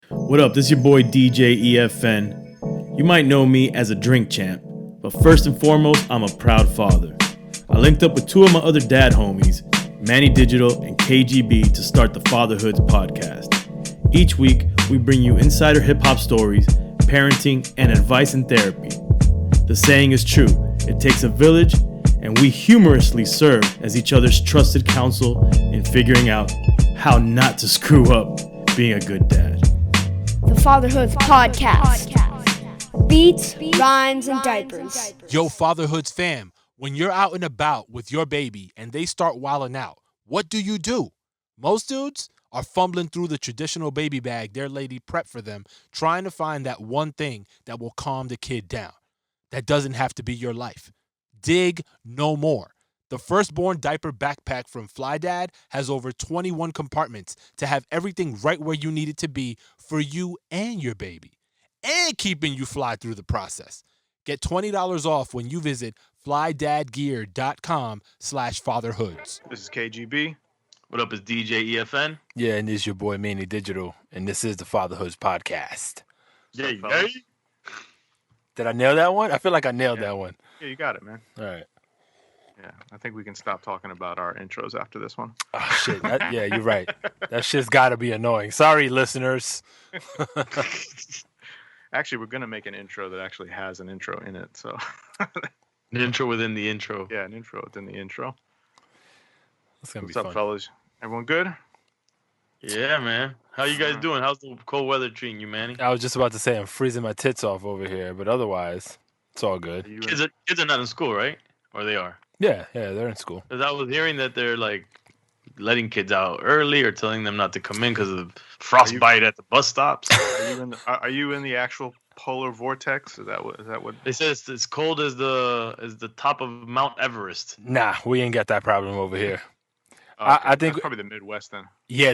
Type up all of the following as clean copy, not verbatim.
What up? This is your boy DJ EFN. You might know me as a drink champ, but first and foremost, I'm a proud father. I linked up with two of my other dad homies, Manny Digital and KGB, to start the Fatherhood podcast. Each week, we bring you insider hip-hop stories, parenting, and advice and therapy. The saying is true, it takes a village, and we humorously serve as each other's trusted counsel in figuring out how not to screw up being a good dad. The Fatherhood Podcast. Beats, rhymes, and diapers. Yo, Fatherhood's fam, when you're out and about with your baby and they start wilding out, what do? Most dudes are fumbling through the traditional baby bag their lady prepped for them, trying to find that one thing that will calm the kid down. That doesn't have to be your life. Dig no more. The firstborn diaper backpack from Fly Dad has over 21 compartments to have everything right where you need it to be for you and your baby, and keeping you fly through the process. Get $20 off when you visit flydadgear.com/fatherhoods. This is KGB. What up, is DJ EFN? Yeah, and this is your boy Manny Digital, and this is the Fatherhoods Podcast. Yeah. Did I nail that one? I feel like I nailed that one. Yeah, you got it, man. All right. Yeah, I think we can stop talking about our intros after this one. Oh, shit. Yeah, you're right. That shit's got to be annoying. Sorry, listeners. Actually, we're going to make an intro that actually has an intro in it. So, An intro within the intro. yeah, an intro within the intro. It's going to be What's fun. up, fellas? Everyone good? Yeah, man. How you guys doing? How's the cold weather treating you, Manny? I was just about to say I'm freezing my tits off over here, but otherwise, it's all good. Kids are not in school, right? Or they are? Yeah, they're in school. Because I was hearing that they're like letting kids out early or telling them not to come in because of frostbite at the bus stops. Are you in the actual polar vortex? Is that what? They said it's cold as the top of Mount Everest. Nah, we ain't got that problem over here. Okay, I think that's probably the Midwest then. Yeah,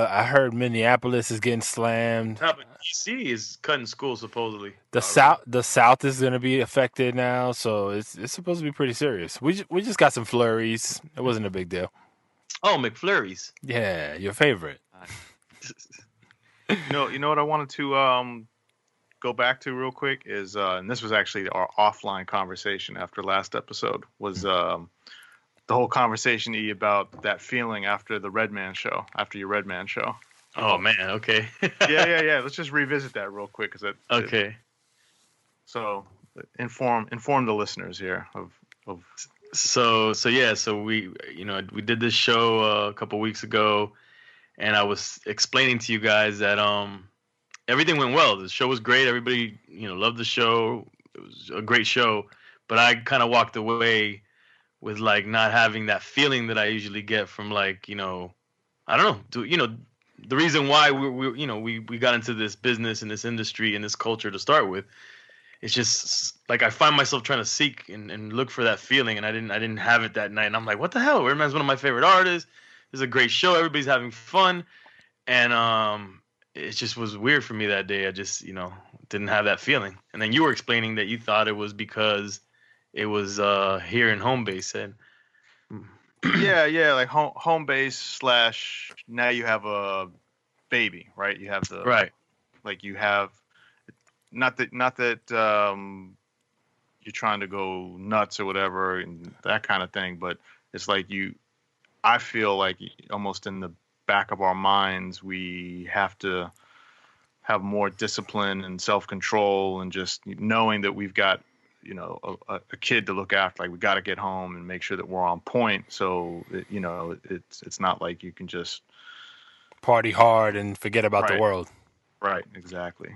I heard Minneapolis is getting slammed. Yeah, but DC is cutting school supposedly. The South is going to be affected now, so it's supposed to be pretty serious. We just got some flurries. It wasn't a big deal. Oh, McFlurries. Yeah, your favorite. You know what I wanted to go back to real quick is, and this was actually our offline conversation after last episode, was the whole conversation about that feeling after your Red Man show. Oh man, okay. yeah. Let's just revisit that real quick, Okay. So inform the listeners here of. So we did this show a couple weeks ago, and I was explaining to you guys that everything went well. The show was great. Everybody loved the show. It was a great show, but I kind of walked away with like not having that feeling that I usually get from like I don't know, the reason why we got into this business and this industry and this culture to start with. It's just like I find myself trying to seek and look for that feeling, and I didn't have it that night. And I'm like, what the hell? Redman's one of my favorite artists. It's a great show. Everybody's having fun, and it just was weird for me that day. I just didn't have that feeling. And then you were explaining that you thought it was because it was here in home base, and yeah, like home base / now you have a baby, right? You have the right, like you have not that you're trying to go nuts or whatever and that kind of thing, but it's like I feel like almost in the back of our minds we have to have more discipline and self-control and just knowing that we've got a kid to look after. Like we got to get home and make sure that we're on point. So it's not like you can just party hard and forget about the world. Right. Exactly.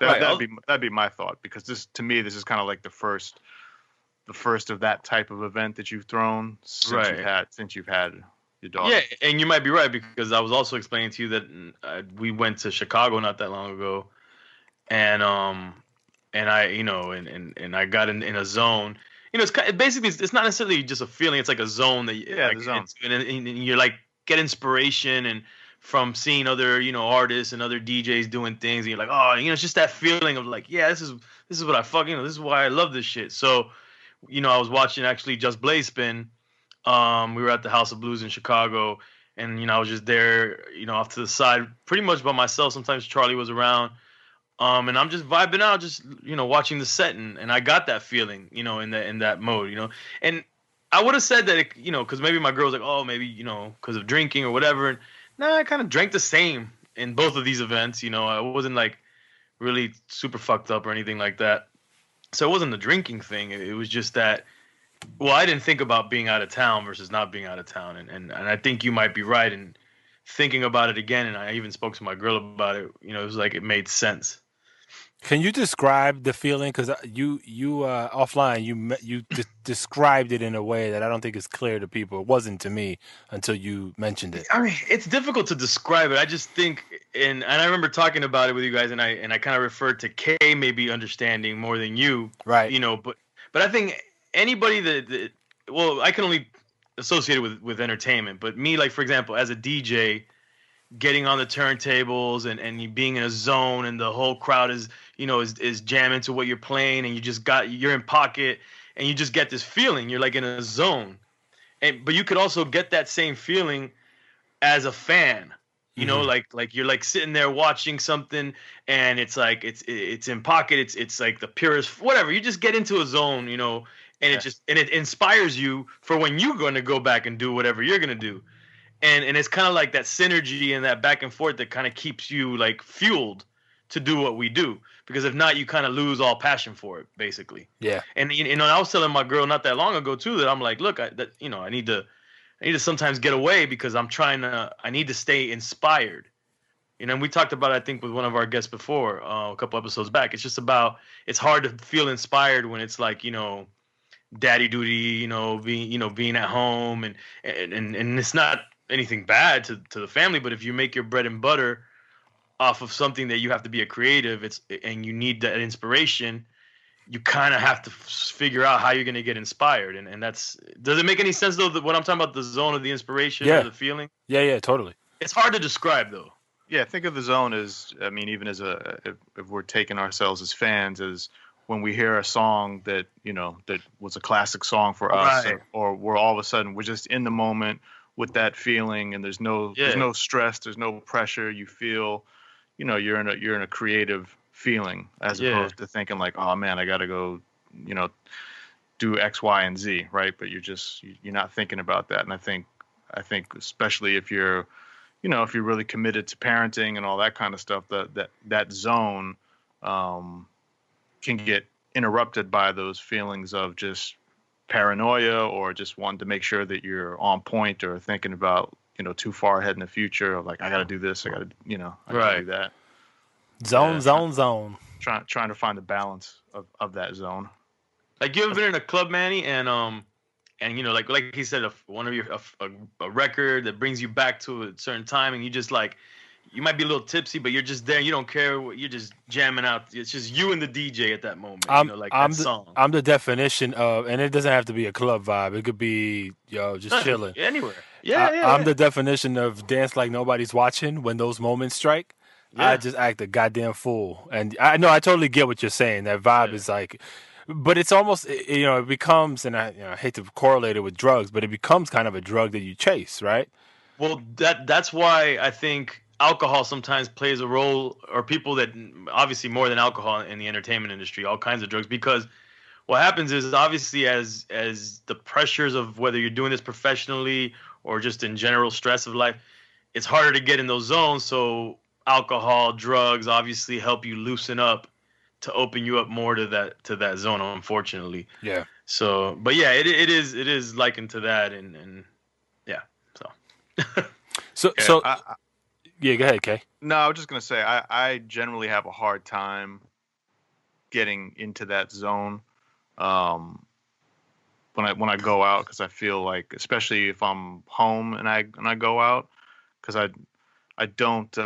That'd be my thought, because this is kind of like the first of that type of event that you've thrown since you've had your daughter. Yeah, and you might be right, because I was also explaining to you that we went to Chicago not that long ago, and I and I got in a zone. It's basically it's not necessarily just a feeling. It's like a zone that the zone. And you're like get inspiration and from seeing other artists and other DJs doing things, and you're like, oh, it's just that feeling of like, yeah, this is what I fucking this is why I love this shit. So I was watching actually Just Blaze spin. We were at the House of Blues in Chicago, and I was just there, off to the side, pretty much by myself. Sometimes Charlie was around, and I'm just vibing out, just watching the set, and I got that feeling, in that mode, and I would have said that, because maybe my girl was like, oh, maybe because of drinking or whatever. And nah, I kind of drank the same in both of these events. I wasn't like really super fucked up or anything like that. So it wasn't the drinking thing. It was just that, well, I didn't think about being out of town versus not being out of town. And I think you might be right in thinking about it again. And I even spoke to my girl about it. It was like it made sense. Can you describe the feeling? Because you offline, you described it in a way that I don't think is clear to people. It wasn't to me until you mentioned it. I mean, it's difficult to describe it. I just think, and I remember talking about it with you guys, and I kind of referred to Kay maybe understanding more than you, right? But I think anybody that well, I can only associate it with entertainment. But me, like for example, as a DJ, getting on the turntables and you being in a zone, and the whole crowd is jamming to what you're playing, and you're in pocket, and you just get this feeling. You're like in a zone. But you could also get that same feeling as a fan, like you're like sitting there watching something, and it's like it's in pocket. It's like the purest, whatever. You just get into a zone, and it inspires you for when you're going to go back and do whatever you're going to do. And it's kind of like that synergy and that back and forth that kind of keeps you like fueled to do what we do. Because if not, you kind of lose all passion for it, basically. Yeah. And I was telling my girl not that long ago too that I'm like, look, I need to sometimes get away, because I need to stay inspired. And we talked about it, I think, with one of our guests before, a couple episodes back. It's just about, it's hard to feel inspired when it's like, daddy duty, being at home, and it's not anything bad to the family, but if you make your bread and butter off of something that you have to be a creative, and you need that inspiration, you kind of have to figure out how you're going to get inspired. And that's, does it make any sense though, what I'm talking about, the zone of the inspiration or the feeling? Yeah, totally. It's hard to describe though. Yeah, think of the zone as, I mean, even as if we're taking ourselves as fans, as when we hear a song that, that was a classic song for us, Right. or we're all of a sudden, we're just in the moment with that feeling, and there's no stress, there's no pressure. You feel, you're in a creative feeling, as opposed to thinking like, oh man, I got to go, do X, Y, and Z, right? But you're not thinking about that. And I think especially if you're really committed to parenting and all that kind of stuff, that zone can get interrupted by those feelings of just paranoia, or just wanting to make sure that you're on point, or thinking about, too far ahead in the future of like, I got to do this, I got to, I got to do that. Zone. Trying to find the balance of that zone. Like, you ever been in a club, Manny, and like he said, one of your a record that brings you back to a certain time, and you just like, you might be a little tipsy, but you're just there. You don't care. You're just jamming out. It's just you and the DJ at that moment. That song. I'm the definition of, and it doesn't have to be a club vibe. It could be, just chilling. Anywhere. I'm the definition of dance like nobody's watching when those moments strike. Yeah. I just act a goddamn fool. And I know, I totally get what you're saying. That vibe is like, but it's almost, it becomes, and I hate to correlate it with drugs, but it becomes kind of a drug that you chase, right? Well, that's why I think alcohol sometimes plays a role, or people that, obviously more than alcohol in the entertainment industry, all kinds of drugs, because what happens is, obviously, as the pressures of whether you're doing this professionally or just in general stress of life, it's harder to get in those zones. So alcohol, drugs obviously help you loosen up to open you up more to that zone, unfortunately. Yeah. So, but yeah, it is likened to that, and yeah. So. Yeah, go ahead, Kay. No, I was just gonna say I generally have a hard time getting into that zone when I go out, because I feel like, especially if I'm home and I go out, because I don't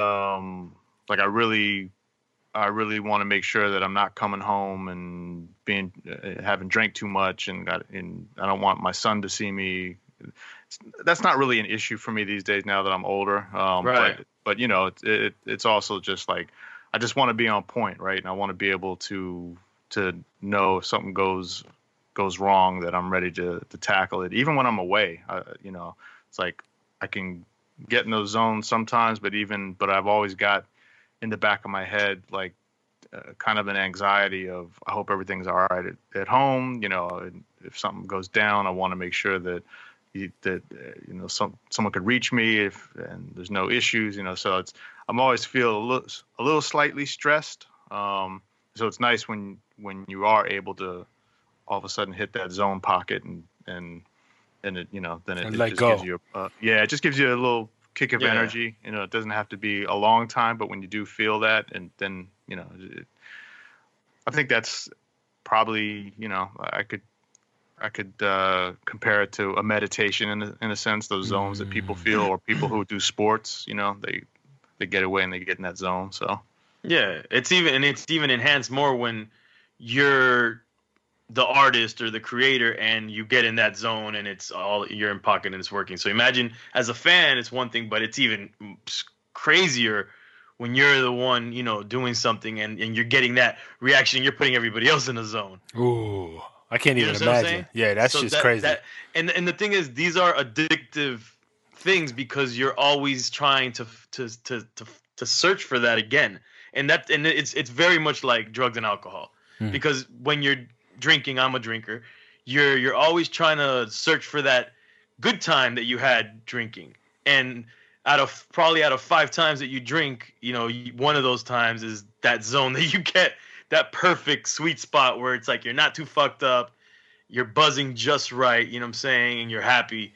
like, I really want to make sure that I'm not coming home and having drank too much, and I don't want my son to see me. That's not really an issue for me these days now that I'm older. Right. But it's also just like, I just want to be on point, right? And I want to be able to know if something goes wrong, that I'm ready to tackle it, even when I'm away. It's like I can get in those zones sometimes, but I've always got in the back of my head, like, kind of an anxiety of, I hope everything's all right at home. And if something goes down, I want to make sure that someone could reach me and there's no issues. So I'm always feel a little slightly stressed. So it's nice when you are able to all of a sudden hit that zone pocket and it then it let just go. gives you it just gives you a little kick of energy. It doesn't have to be a long time, but when you do feel that, and then I think that's probably I could compare it to a meditation in a sense. Those zones that people feel, or people who do sports, they get away and they get in that zone. So yeah, it's even enhanced more when you're the artist or the creator and you get in that zone and it's all you're in pocket and it's working. So imagine as a fan, it's one thing, but it's even crazier when you're the one, doing something and you're getting that reaction, you're putting everybody else in the zone. Ooh, I can't even know what I'm imagine. saying? Yeah, that's just crazy. And the thing is, these are addictive things because you're always trying to search for that again. And it's very much like drugs and alcohol. Because when you're drinking, I'm a drinker, you're always trying to search for that good time that you had drinking. And out of 5 times that you drink, one of those times is that zone that you get, that perfect sweet spot where it's like you're not too fucked up, you're buzzing just right, you know what I'm saying, and you're happy.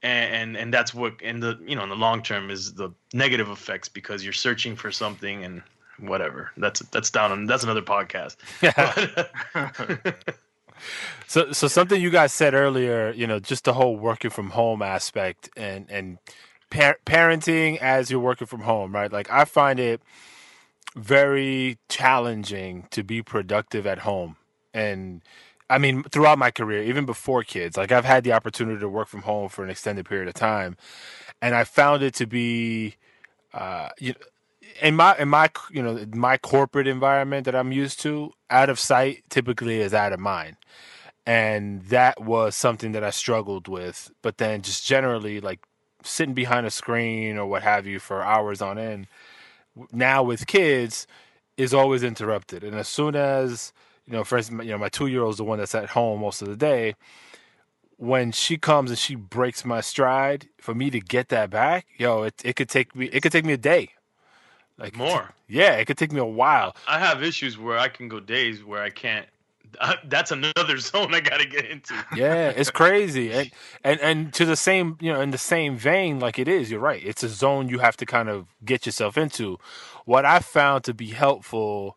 And that's what in the in the long term is the negative effects, because you're searching for something and whatever. That's another podcast. So something you guys said earlier, just the whole working from home aspect and parenting as you're working from home, right? Like, I find it very challenging to be productive at home. And I mean, throughout my career, even before kids, like, I've had the opportunity to work from home for an extended period of time, and I found it to be, in my corporate environment that I'm used to, out of sight typically is out of mind. And that was something that I struggled with. But then just generally, like, sitting behind a screen or what have you for hours on end, now with kids, is always interrupted. And as soon as, for instance, my 2-year-old is the one that's at home most of the day. When she comes and she breaks my stride, for me to get that back, it could take me a day. Like, more. It could take me a while. I have issues where I can go days where I can't. That's another zone I gotta get into. Yeah, it's crazy, and to the same, in the same vein, like, it is. You're right. It's a zone you have to kind of get yourself into. What I found to be helpful,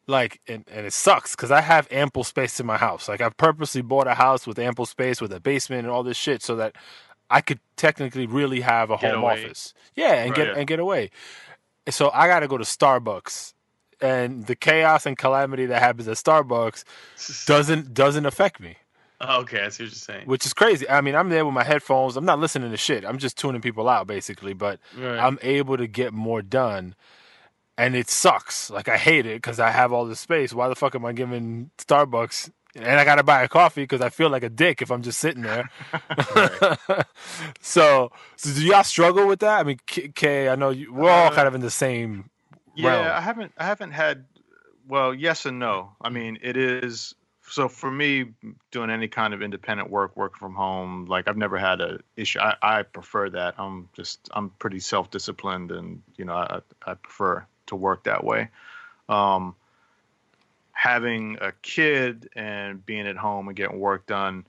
like, and it sucks because I have ample space in my house. Like, I've purposely bought a house with ample space with a basement and all this shit so that I could technically really have a home office. Yeah, and get away. So I got to go to Starbucks. And the chaos and calamity that happens at Starbucks doesn't affect me. Oh, okay, I see what you're saying. Which is crazy. I mean, I'm there with my headphones. I'm not listening to shit. I'm just tuning people out, basically. But I'm able to get more done. And it sucks. Like, I hate it because I have all this space. Why the fuck am I giving Starbucks? And I got to buy a coffee because I feel like a dick if I'm just sitting there. So do y'all struggle with that? I mean, Kay, I know we're all kind of in the same realm. I haven't had, well, yes and no. I mean, it is, so for me, doing any kind of independent work from home, like, I've never had a issue. I prefer that. I'm pretty self-disciplined, and, I prefer to work that way. Having a kid and being at home and getting work done,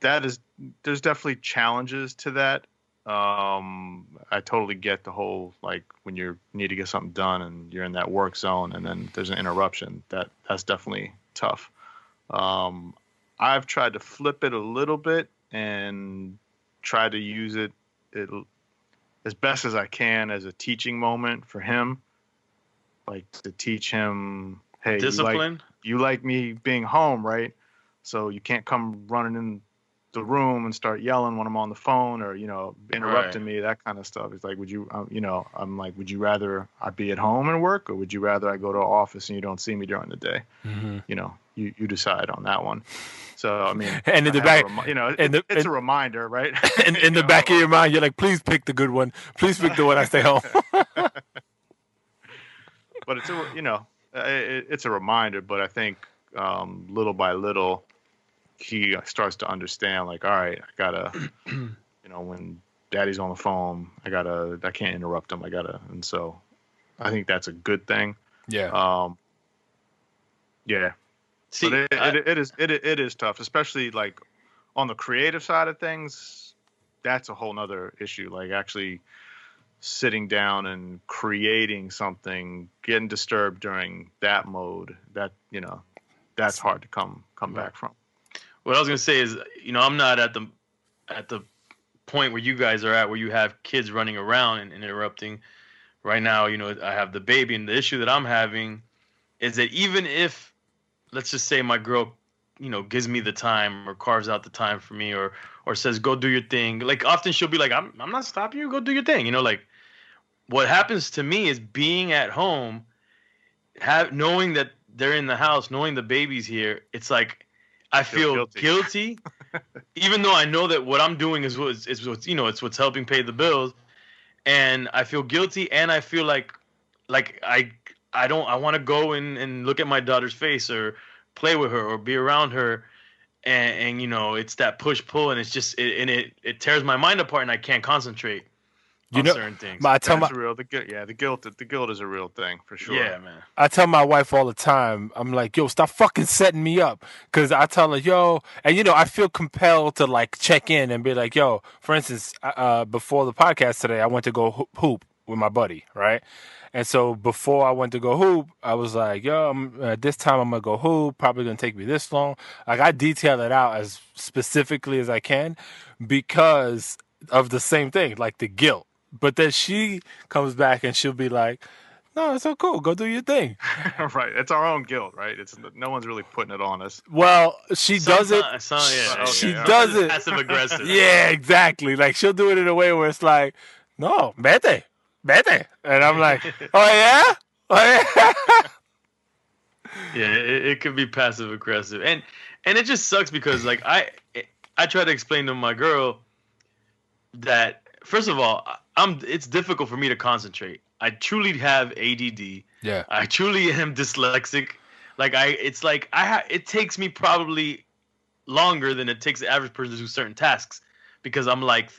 there's definitely challenges to that. I totally get the whole, like, when you need to get something done and you're in that work zone and then there's an interruption, that's definitely tough. I've tried to flip it a little bit and try to use it as best as I can as a teaching moment for him, like, to teach him, hey, discipline. You like me being home, right? So you can't come running in the room and start yelling when I'm on the phone or, interrupting Right. me, that kind of stuff. It's like, would you, I'm like, would you rather I be at home and work, or would you rather I go to an office and you don't see me during the day? Mm-hmm. You decide on that one. So, I mean, And in I the have back, it's a reminder, right? in the back of your mind, you're like, please pick the good one. Please pick the one I stay home. But it's it's a reminder. But I think little by little, he starts to understand. Like, all right, I gotta, when Daddy's on the phone, I can't interrupt him. And so I think that's a good thing. Yeah. Yeah. See, But it is tough, especially like on the creative side of things. That's a whole nother issue. Like actually sitting down and creating something, getting disturbed during that mode, that's hard to come back from. what I was gonna say is, I'm not at the point where you guys are at, where you have kids running around and interrupting. Right now, I have the baby, and the issue that I'm having is that even if, let's just say, my girl, gives me the time or carves out the time for me, or says, go do your thing. Like, often she'll be like, I'm not stopping you, go do your thing. Like, what happens to me is being at home, knowing that they're in the house, knowing the baby's here, it's like I feel guilty, even though I know that what I'm doing is what's it's what's helping pay the bills, and I feel guilty, and I feel like I want to go and look at my daughter's face or play with her or be around her, and it's that push pull, and it's just it tears my mind apart, and I can't concentrate on certain things. Real. The guilt is a real thing for sure. Yeah, man. I tell my wife all the time, I'm like, yo, stop fucking setting me up. Because I tell her, yo, and I feel compelled to like check in and be like, yo, for instance, before the podcast today, I went to go hoop with my buddy, right? And so before I went to go hoop, I was like, yo, this time I'm going to go hoop, probably going to take me this long. Like, I detail it out as specifically as I can because of the same thing, like the guilt. But then she comes back and she'll be like, no, it's so cool. Go do your thing. Right. It's our own guilt, right? It's no one's really putting it on us. Well, she does it. She does it. Passive aggressive. Yeah, exactly. Like, she'll do it in a way where it's like, no, vete. And I'm like, oh, yeah? Oh, yeah? Yeah, it could be passive aggressive. And it just sucks because, like, I try to explain to my girl that, first of all, it's difficult for me to concentrate. I truly have ADD. Yeah. I truly am dyslexic. Like it takes me probably longer than it takes the average person to do certain tasks because I'm like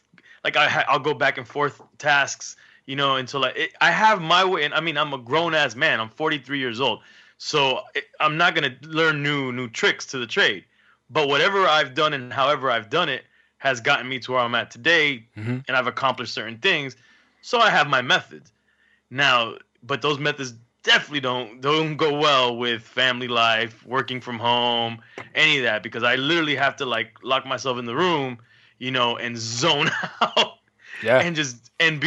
I'll go back and forth tasks, until I have my way. And I mean, I'm a grown ass man. I'm 43 years old. So I'm not going to learn new tricks to the trade. But whatever I've done and however I've done it has gotten me to where I'm at today, and I've accomplished certain things. So I have my methods. Now, but those methods definitely don't go well with family life, working from home, any of that, because I literally have to like lock myself in the room, and zone out. Yeah. And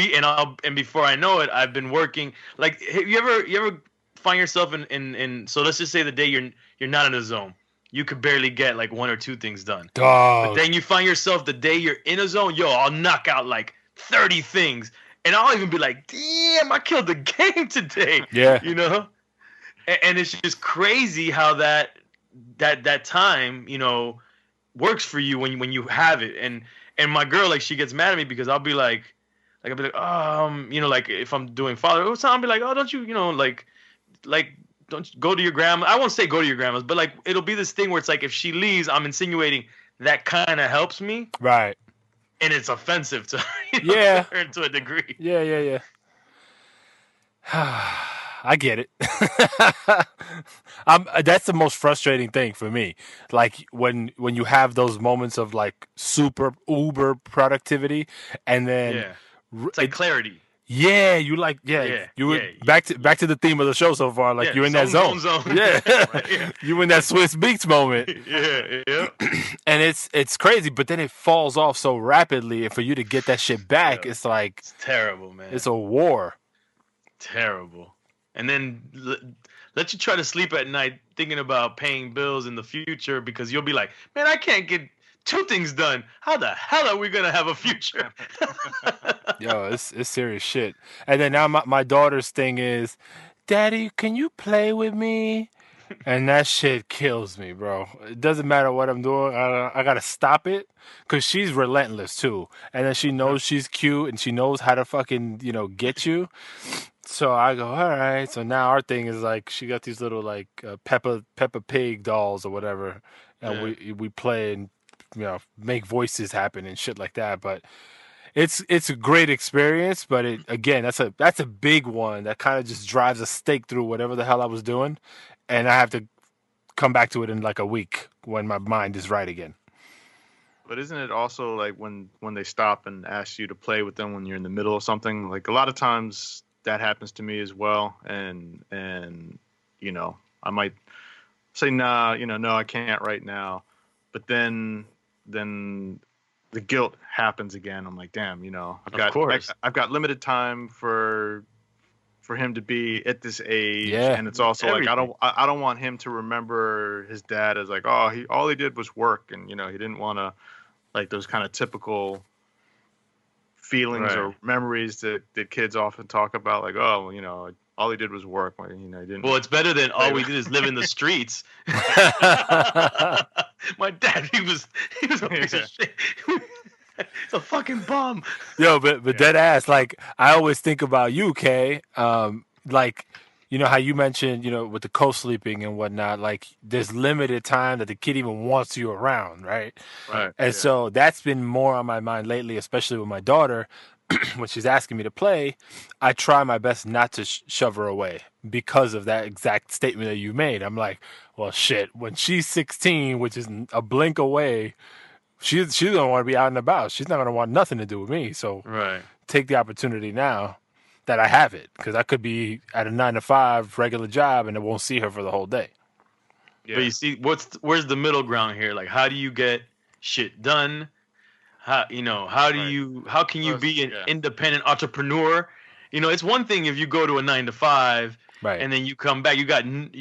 before I know it, I've been working. Like, have you ever find yourself in so let's just say the day you're not in a zone. You could barely get like one or two things done. But then you find yourself the day you're in a zone, I'll knock out like 30 things. And I'll even be like, damn, I killed the game today. Yeah. And it's just crazy how that time, works for you when you have it. And my girl, like, she gets mad at me because I'll be like, like if I'm doing fatherhood, I'll be like, oh, don't you, like don't you go to your grandma. I won't say go to your grandma's, but like it'll be this thing where it's like if she leaves, I'm insinuating that kind of helps me. Right. And it's offensive to her to a degree. Yeah. I get it. That's the most frustrating thing for me. Like when you have those moments of like super uber productivity, and then it's like clarity. Yeah, you like back to the theme of the show so far. Like you're in that zone. Yeah, right, you in that Swiss Beats moment. Yeah. And it's crazy, but then it falls off so rapidly, and for you to get that shit back, it's like it's terrible, man. It's a war. Terrible. And then let you try to sleep at night thinking about paying bills in the future because you'll be like, man, I can't get two things done. How the hell are we gonna have a future? Yo, it's serious shit. And then now my daughter's thing is, Daddy, can you play with me? And that shit kills me, bro. It doesn't matter what I'm doing. I gotta stop it because she's relentless too. And then she knows she's cute and she knows how to fucking, get you. So I go, all right. So now our thing is like she got these little like Peppa Pig dolls or whatever, and we play and make voices happen and shit like that. But it's a great experience. But again, that's a big one that kind of just drives a stake through whatever the hell I was doing, and I have to come back to it in like a week when my mind is right again. But isn't it also like when they stop and ask you to play with them when you're in the middle of something? Like a lot of times that happens to me as well, and I might say nah, no, I can't right now, but then the guilt happens again. I'm like, damn, I've got limited time for him to be at this age, and it's also everything. Like I don't want him to remember his dad as like, oh, all he did was work, and he didn't want to, like, those kind of typical feelings or memories that kids often talk about, like, oh, all he did was work. He didn't. Well, it's better than all we did is live in the streets. My dad, he was a piece of shit. It's a fucking bum. Yo, but dead ass. Like I always think about you, Kay. Like how you mentioned, with the co-sleeping and whatnot. Like there's limited time that the kid even wants you around, right? Right. And so that's been more on my mind lately, especially with my daughter. When she's asking me to play, I try my best not to shove her away because of that exact statement that you made. I'm like, well, shit, when she's 16, which is a blink away, she's going to want to be out and about. She's not going to want nothing to do with me. So take the opportunity now that I have it, because I could be at a 9-to-5 regular job and I won't see her for the whole day. Yeah. But you see, where's the middle ground here? Like, how do you get shit done? How can you be an independent entrepreneur? It's one thing if you go to a 9-to-5 and then you come back, you got nothing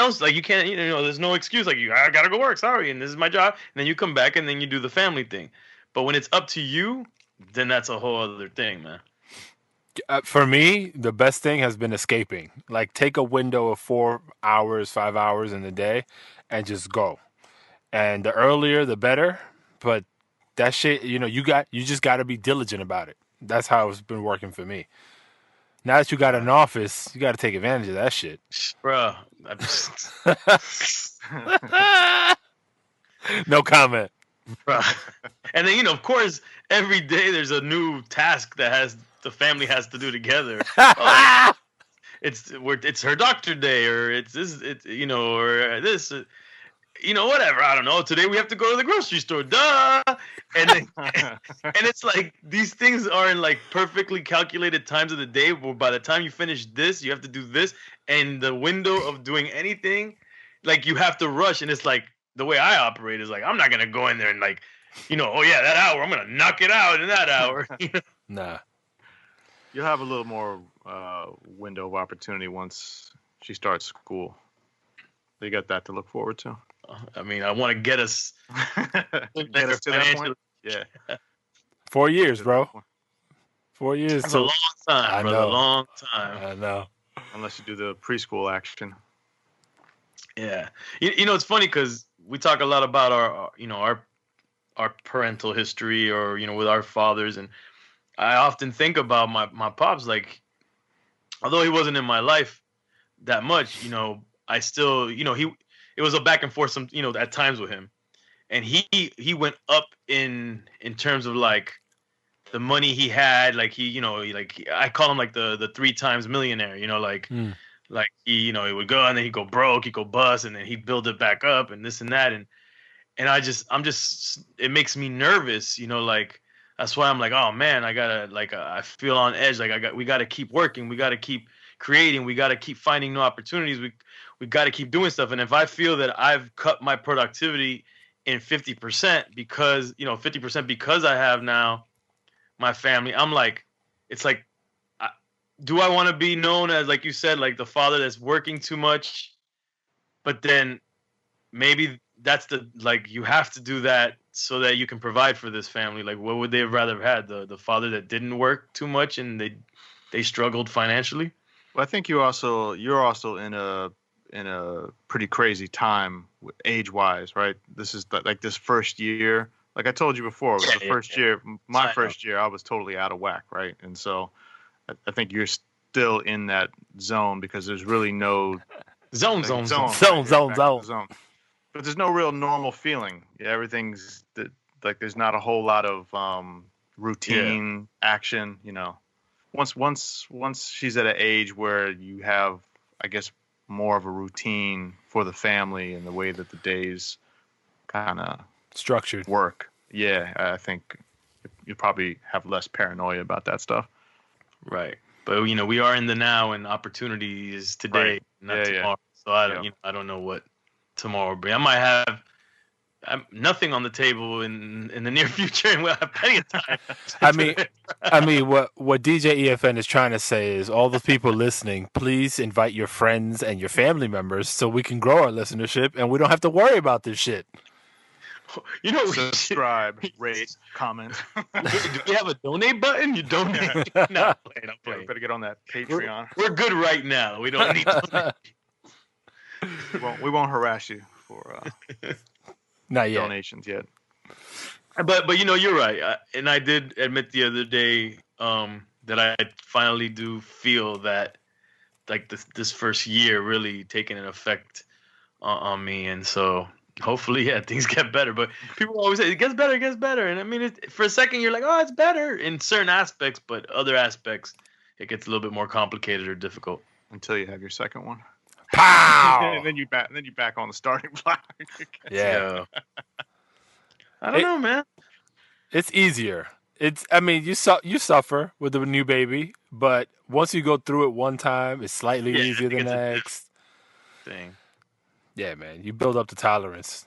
else. Like you can't, there's no excuse. Like I gotta go work. Sorry, and this is my job. And then you come back and then you do the family thing. But when it's up to you, then that's a whole other thing, man. For me, the best thing has been escaping. Like take a window of 4 hours, 5 hours in the day, and just go. And the earlier, the better. But that shit, you just got to be diligent about it. That's how it's been working for me. Now that you got an office, you got to take advantage of that shit. Bro. No comment. Bro. And then, of course, every day there's a new task that the family has to do together. It's her doctor day, or it's this, or this. Whatever. I don't know. Today we have to go to the grocery store. Duh. And then, and it's like these things are in like perfectly calculated times of the day. Where by the time you finish this, you have to do this, and the window of doing anything, like you have to rush. And it's like the way I operate is like I'm not gonna go in there and like, that hour I'm gonna knock it out in that hour. Nah. You'll have a little more window of opportunity once she starts school. You got that to look forward to. I mean, I want to get us to that point. Yeah. 4 years, bro. 4 years. That's a long time, brother. A long time. I know. Unless you do the preschool action. Yeah. It's funny because we talk a lot about our parental history, or with our fathers, and I often think about my pops. Like, although he wasn't in my life that much, I still, it was a back and forth at times with him. And he went up in terms of like the money he had, like I call him like the 3 times millionaire, like he would go and then he'd go broke, he'd go bust, and then he'd build it back up and this and that. And it makes me nervous, like, that's why I'm like, oh man, I gotta, like, I feel on edge. Like we gotta keep working. We gotta keep creating. We gotta keep finding new opportunities. We got to keep doing stuff. And if I feel that I've cut my productivity in 50% because, 50% because I have now my family, I'm like, it's like, do I want to be known as, like you said, like the father that's working too much? But then maybe that's you have to do that so that you can provide for this family. Like, what would they have rather have had? The father that didn't work too much and they struggled financially? Well, I think you're also in a pretty crazy time age-wise, right? This is like this first year. Like I told you before, it was the first year. My first year, I was totally out of whack, right? And so I think you're still in that zone because there's really no zone. But there's no real normal feeling. Yeah, everything's like there's not a whole lot of routine action. You know, once she's at an age where you have, I guess, more of a routine for the family and the way that the days kind of structured work. Yeah, I think you probably have less paranoia about that stuff. Right. But we are in the now, and opportunity is today, not tomorrow. Yeah. So I don't know what tomorrow will bring. I might have nothing on the table in the near future, and we'll have plenty of time. I mean, what DJ EFN is trying to say is, all the people listening, please invite your friends and your family members so we can grow our listenership, and we don't have to worry about this shit. Subscribe, rate, comment. Do we have a donate button? You donate? No, I'm playing. Better get on that Patreon. We're good right now. We don't need to. We won't harass you for not yet. Donations yet. But you're right. And I did admit the other day that I finally do feel that like this first year really taking an effect on me, and so. Hopefully, things get better. But people always say it gets better. And I mean, for a second, you're like, oh, it's better in certain aspects, but other aspects, it gets a little bit more complicated or difficult. Until you have your second one. Pow! and then you back on the starting block. Yeah. I don't know, man. It's easier. You suffer with a new baby, but once you go through it one time, it's slightly easier than the next thing. Yeah, man, you build up the tolerance.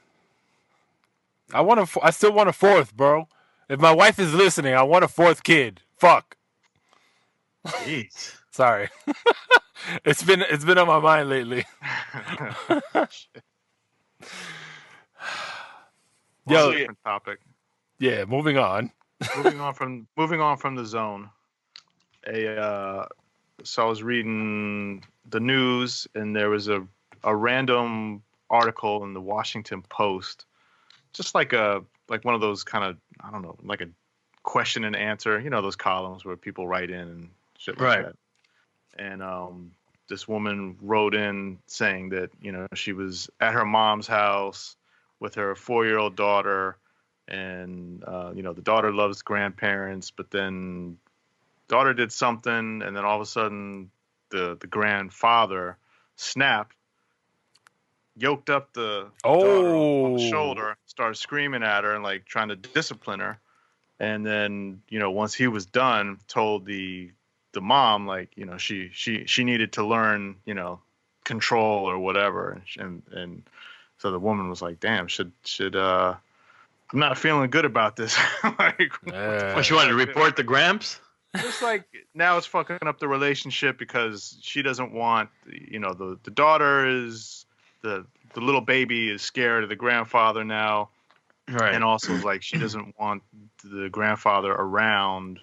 I still want a fourth, bro. If my wife is listening, I want a fourth kid. Fuck. Jeez. Sorry. It's been on my mind lately. Yo, different topic. Yeah, moving on. moving on from the zone. So I was reading the news, and there was a random article in the Washington Post, just like one of those kind of, I don't know, like a question and answer, those columns where people write in and shit like that. And this woman wrote in saying that, she was at her mom's house with her 4-year-old daughter, and the daughter loves grandparents, but then daughter did something, and then all of a sudden the grandfather snapped, yoked up the daughter on the shoulder, started screaming at her and like trying to discipline her. And then, once he was done, told the mom, like, she needed to learn, control or whatever. And so the woman was like, damn, should I'm not feeling good about this. She wanted to report the Gramps? Just like now it's fucking up the relationship because she doesn't want, the daughter is, the little baby is scared of the grandfather now. Right. And also like she doesn't want the grandfather around.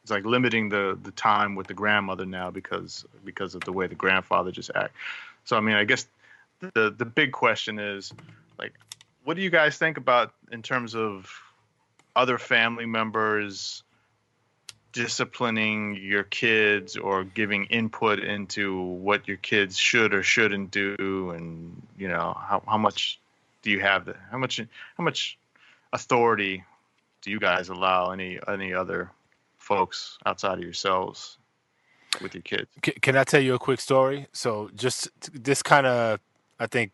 It's like limiting the time with the grandmother now because of the way the grandfather just acts. So I mean, I guess the big question is like, what do you guys think about in terms of other family members disciplining your kids or giving input into what your kids should or shouldn't do, and how much do you have how much authority do you guys allow any other folks outside of yourselves with your kids? Can I tell you a quick story? So just this kind of, I think,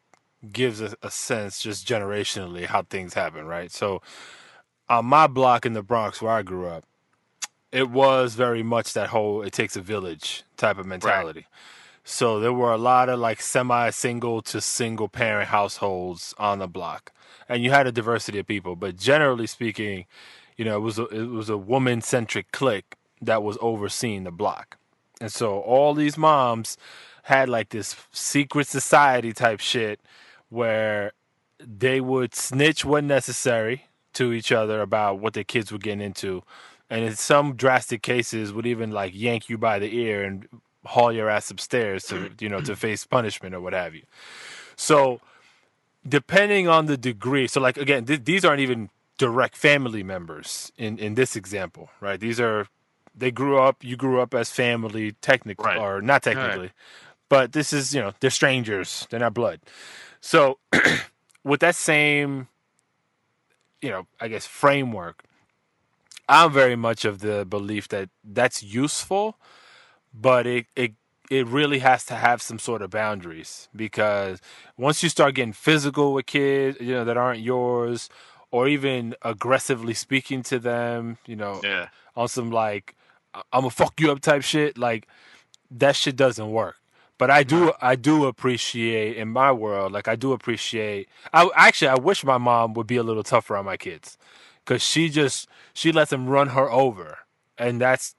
gives a sense just generationally how things happen, right? So on my block in the Bronx where I grew up, it was very much that whole it takes a village type of mentality. Right. So there were a lot of like semi-single to single parent households on the block. And you had a diversity of people, but generally speaking, it was a woman-centric clique that was overseeing the block. And so all these moms had like this secret society type shit where they would snitch when necessary to each other about what their kids were getting into, and in some drastic cases would even like yank you by the ear and haul your ass upstairs to to face punishment or what have you. So depending on the degree, so like again, these aren't even direct family members in this example, right? These are you grew up as family technically, Right. or not technically, but this is they're strangers, they're not blood. So with that same I guess framework, I'm very much of the belief that that's useful, but it really has to have some sort of boundaries, because once you start getting physical with kids, that aren't yours, or even aggressively speaking to them, Yeah. on some like I'm gonna fuck you up type shit, like that shit doesn't work. But I do appreciate in my world, like I do appreciate. I wish my mom would be a little tougher on my kids, because she lets them run her over, and that's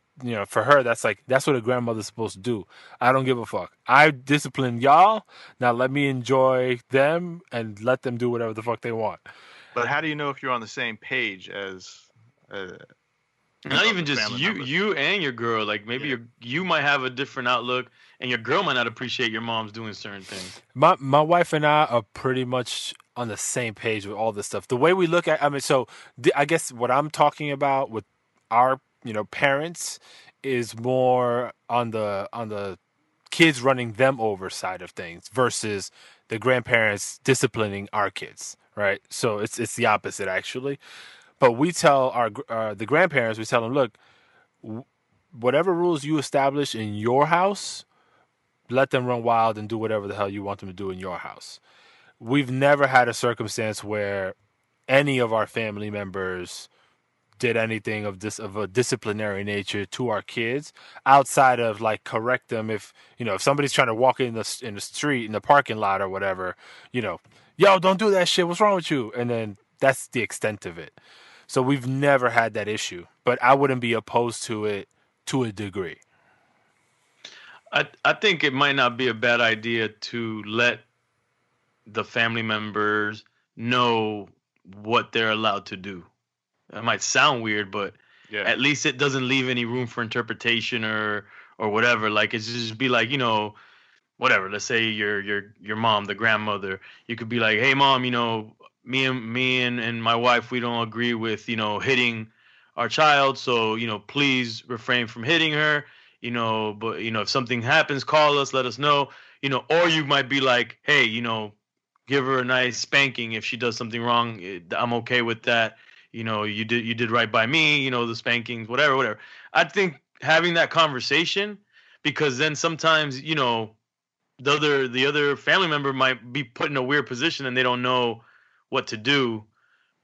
for her that's what a grandmother's supposed to do. I don't give a fuck. I discipline y'all. Now let me enjoy them and let them do whatever the fuck they want. But how do you know if you're on the same page as? Not even just family you, members? you and your girl. Like maybe you might have a different outlook, and your girl might not appreciate your mom's doing certain things. My wife and I are pretty much on the same page with all this stuff. The way we look at, I mean, so I guess what I'm talking about with our parents is more on the kids running them over side of things versus the grandparents disciplining our kids, right? So it's the opposite actually. But we tell the grandparents, we tell them, look, whatever rules you establish in your house, let them run wild and do whatever the hell you want them to do in your house. We've never had a circumstance where any of our family members did anything of a disciplinary nature to our kids, outside of like correct them if if somebody's trying to walk in the street, in the parking lot or whatever, yo, don't do that shit, what's wrong with you? And then that's the extent of it. So we've never had that issue, but I wouldn't be opposed to it to a degree. I think it might not be a bad idea to let the family members know what they're allowed to do. It might sound weird, but at least it doesn't leave any room for interpretation or whatever. Like it's just be like, whatever. Let's say your mom, the grandmother, you could be like, "Hey mom, me and my wife, we don't agree with, hitting our child, so, please refrain from hitting her, but if something happens, call us, let us know." Or you might be like, "Hey, give her a nice spanking if she does something wrong. I'm okay with that. You did right by me, the spankings, whatever. I think having that conversation, because then sometimes, the other family member might be put in a weird position and they don't know what to do.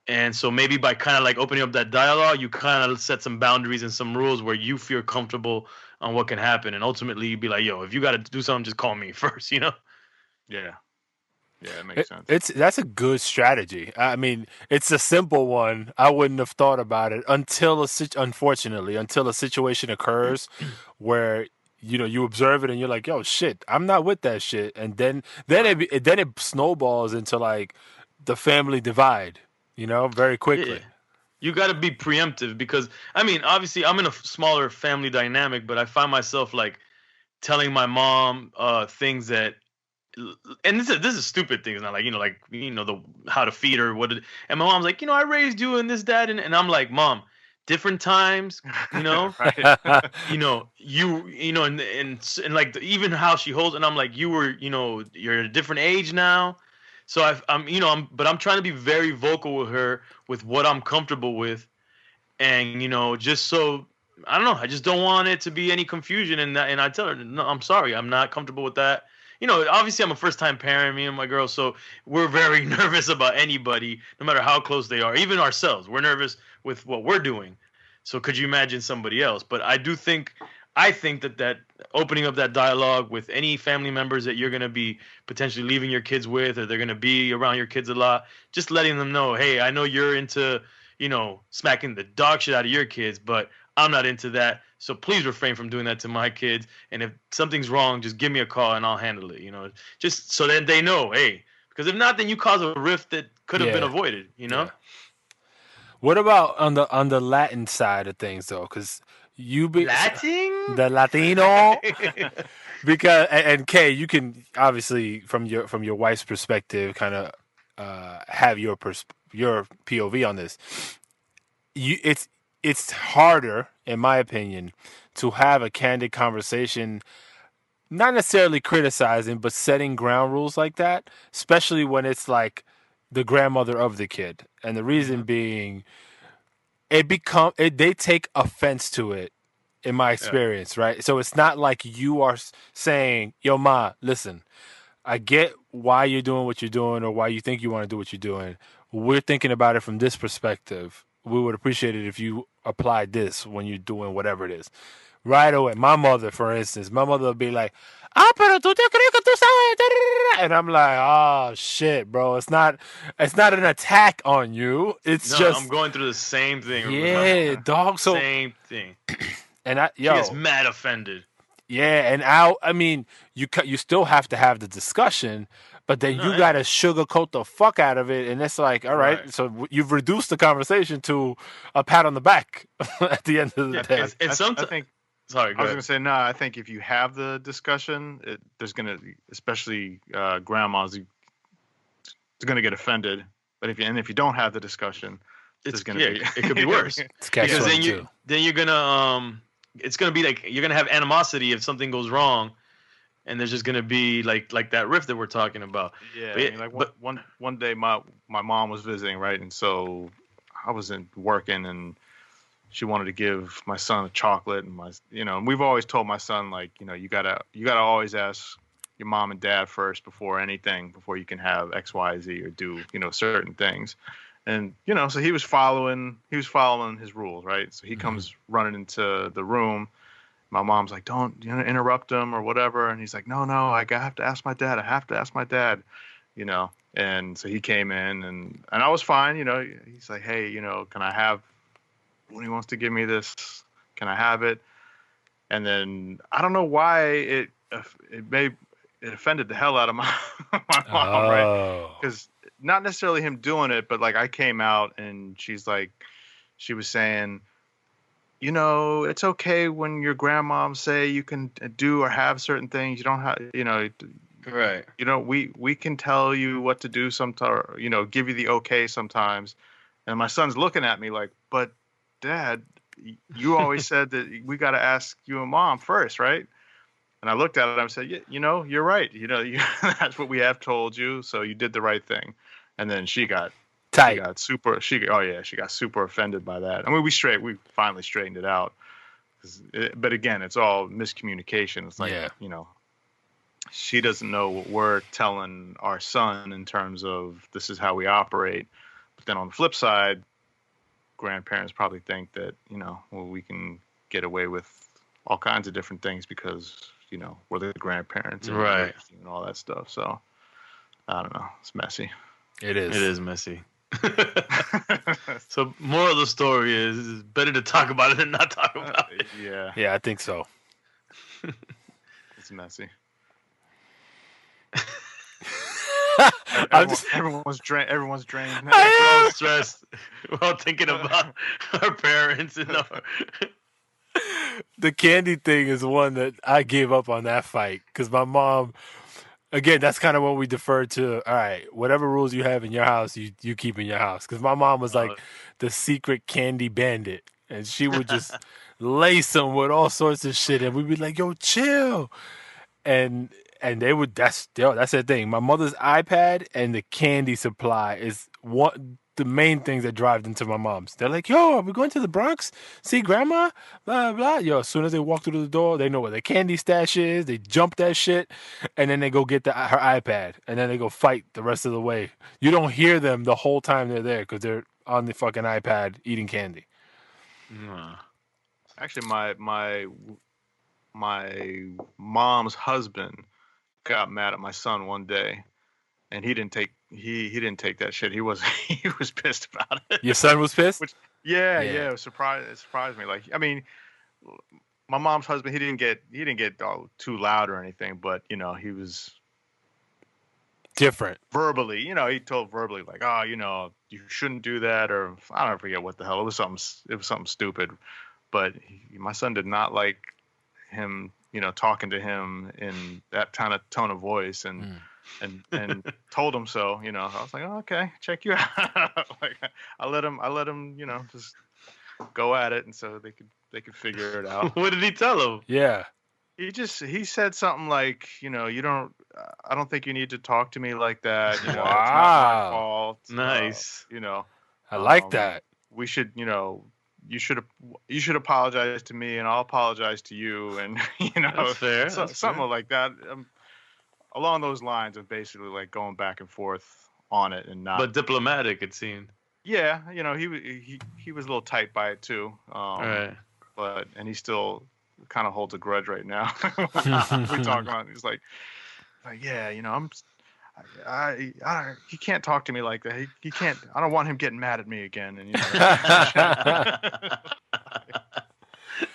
And so maybe by kind of like opening up that dialogue, you kind of set some boundaries and some rules where you feel comfortable on what can happen. And ultimately you'd be like, yo, if you got to do something, just call me first, Yeah. Yeah, it makes sense. That's a good strategy. I mean, it's a simple one. I wouldn't have thought about it unfortunately, until a situation occurs where you observe it and you're like, yo, shit, I'm not with that shit, and then it snowballs into like the family divide, very quickly. Yeah. You got to be preemptive, because I mean, obviously, I'm in a smaller family dynamic, but I find myself like telling my mom things that. And this is stupid things, not like the how to feed her, and my mom's like, I raised you and this, that, and I'm like, Mom, different times, Right. and like even how she holds, and I'm like, you're at a different age now, so but I'm trying to be very vocal with her with what I'm comfortable with, and just so I don't know, I just don't want it to be any confusion, and I tell her, no, I'm sorry, I'm not comfortable with that. Obviously I'm a first-time parent, me and my girl, so we're very nervous about anybody, no matter how close they are, even ourselves. We're nervous with what we're doing. So could you imagine somebody else? But I think that opening up that dialogue with any family members that you're going to be potentially leaving your kids with, or they're going to be around your kids a lot, just letting them know, hey, I know you're into, smacking the dog shit out of your kids, but I'm not into that. So please refrain from doing that to my kids. And if something's wrong, just give me a call and I'll handle it, just so that they know, hey, Because if not, then you cause a rift that could have been Yeah. avoided. You know. Yeah. What about on the Latin side of things though? Because you be Latin. the Latino. Because and Kay, you can obviously from your wife's perspective, kind of have your POV on this. It's harder, in my opinion, to have a candid conversation, not necessarily criticizing, but setting ground rules like that, especially when it's like the grandmother of the kid, and the reason being, they take offense to it in my experience, right? So it's not like you are saying, "Yo, ma, listen, I get why you're doing what you're doing or why you think you want to do what you're doing. We're thinking about it from this perspective. We would appreciate it if you applied this when you're doing whatever it is." Right away. My mother, for instance, my mother would be like, "Ah, pero tú te crees que tú sabes?" And I'm like, "Oh shit, bro. It's not an attack on you. It's just I'm going through the same thing. yeah, dog. So same thing. and She gets mad offended. yeah, and I mean, you still have to have the discussion, but then you gotta sugarcoat the fuck out of it, and it's like, all right. So you've reduced the conversation to a pat on the back at the end of the day. I think. Sorry, I was going to say, no, I think if you have the discussion, there's going to, especially grandmas, it's going to get offended. But if you don't have the discussion, it's going to be, it could be worse. It's Because then you're gonna it's gonna be like you're gonna have animosity if something goes wrong, and there's just gonna be like that rift that we're talking about. Yeah, one day my mom was visiting, right, and so I was working, and she wanted to give my son a chocolate, and and we've always told my son, like, you gotta always ask your mom and dad first before you can have X, Y, Z or do certain things. And so he was following his rules, right? So he comes running into the room. My mom's like, "Don't interrupt him or whatever," and he's like, "No, I have to ask my dad. I have to ask my dad." And so he came in, and I was fine. He's like, "Hey, can I have?" When he wants to give me this, can I have it? And then I don't know why it offended the hell out of my mom, right? Because not necessarily him doing it, but like I came out and she was saying, it's okay when your grandmom say you can do or have certain things. You don't have, right. We can tell you what to do sometimes, give you the okay sometimes. And my son's looking at me like, but Dad, you always said that we got to ask you and Mom first, right? And I looked at it and I said, yeah, you're right. That's what we have told you. So you did the right thing. And then she got super offended by that. I mean, we finally straightened it out. But again, it's all miscommunication. It's like, she doesn't know what we're telling our son in terms of this is how we operate. But then on the flip side, grandparents probably think that we can get away with all kinds of different things because we're the grandparents and, right, and all that stuff. So I don't know, it's messy. It is messy. So moral of the story is it's better to talk about it than not talk about it. Yeah, I think so. It's messy. Everyone's drained. Now. We're all stressed. We're all thinking about our parents and the candy thing is one that I gave up on that fight because my mom. Again, that's kind of what we deferred to. All right, whatever rules you have in your house, you keep in your house. Because my mom was like the secret candy bandit, and she would just lace them with all sorts of shit, and we'd be like, "Yo, chill," and they would. That's the thing. My mother's iPad and the candy supply is the main things that drive into my mom's. They're like, "Yo, are we going to the Bronx? See grandma?" Blah blah. Yo, as soon as they walk through the door, they know where the candy stash is. They jump that shit, and then they go get her iPad, and then they go fight the rest of the way. You don't hear them the whole time they're there because they're on the fucking iPad eating candy. Actually, my mom's husband got mad at my son one day, and he didn't take that shit. He was pissed about it. Your son was pissed? Yeah. It surprised me. Like, I mean, my mom's husband, he didn't get too loud or anything, but he was different. verbally, he told verbally like, oh, you shouldn't do that, or I don't forget what the hell. It was something stupid. But my son did not like him, talking to him in that kind of tone of voice, and told him so. I was like, oh, okay, check you out. Like I let him, just go at it, and so they could figure it out. What did he tell him? Yeah. He said something like, I don't think you need to talk to me like that. It's not Wow. my fault. Nice. I like that. We should, you should apologize to me, and I'll apologize to you, and That's fair. Something like that, along those lines of basically like going back and forth on it, and not. But diplomatic, it seemed. Yeah, he was a little tight by it too. Right. And he still kind of holds a grudge right now. We talk about it. He's like, yeah, he can't talk to me like that. He can't. I don't want him getting mad at me again. And